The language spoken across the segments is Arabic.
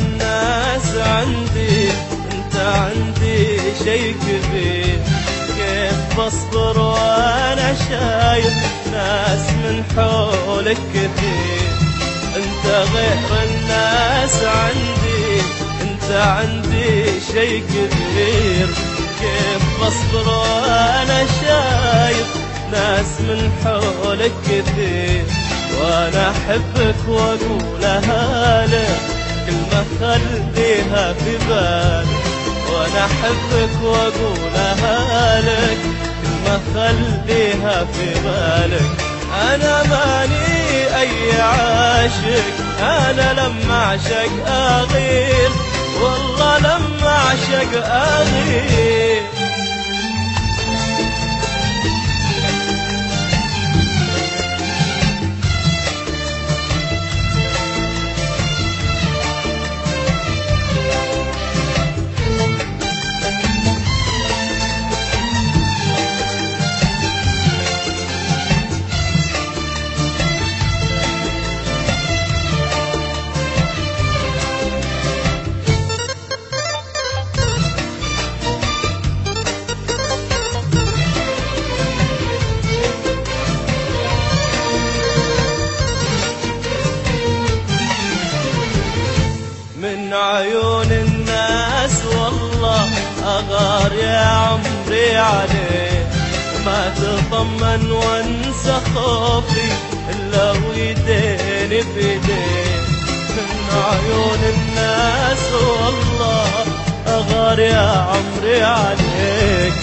الناس عندي، انت عندي شي كبير. كيف بصبر وانا شايف ناس من حولك كثير؟ انت غير الناس عندي، انت عندي شي كبير. كيف بصبر وانا شايف ناس من حولك كثير؟ وانا احبك واقولها لك كلمة خليها في بالك، وانا احبك واقولها لك كلمة خليها في بالك. انا ماني اي عاشق، انا لما اعشق اغير، والله لما اعشق اغير. من عيون الناس والله أغار يا عمري عليه، ما تطمن وانسى خوفي إلا ويديني بيديه. من عيون الناس والله أغار يا عمري عليك،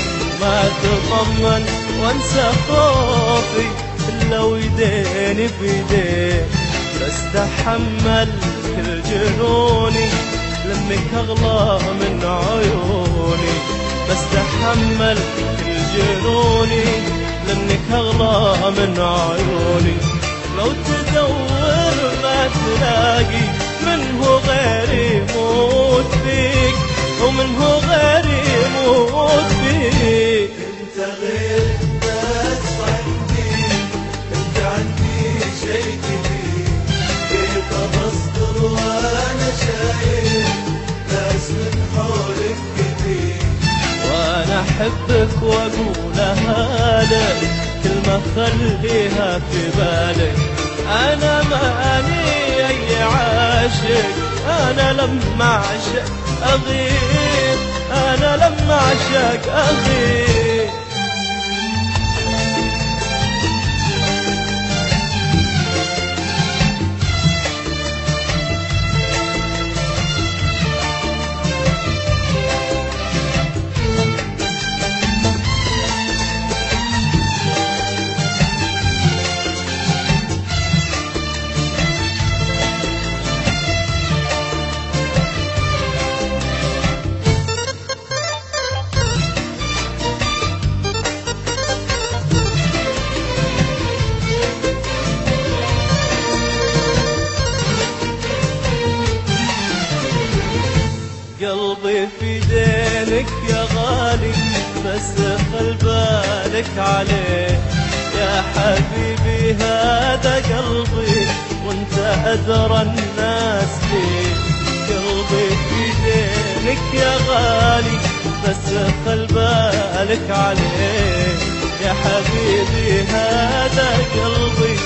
ما تطمن وانسى خوفي إلا ويديني بيديه. بستحمل كل جنوني لمك أغلى من عيوني، بستحمل كل جنوني لمك أغلى من عيوني. لو تدور ما تلاقي منه غيري موت فيك، ومنه غيري موت فيك. انت غير الناس عندي، انت عندي شي كبير. كيف بصبر وانا شايف ناس من حولك كثير؟ وانا احبك واقولها لك كلمة خليها في بالك. انا ماني اي عاشق، انا لما اعشق اغير، انا لما اعشق اغير. قلبي في دينك يا غالي، بس خل بالك عليه. يا حبيبي هذا قلبي وانت أدرى الناس فيه. قلبي في دينك يا غالي، بس خل بالك عليه. يا حبيبي هذا قلبي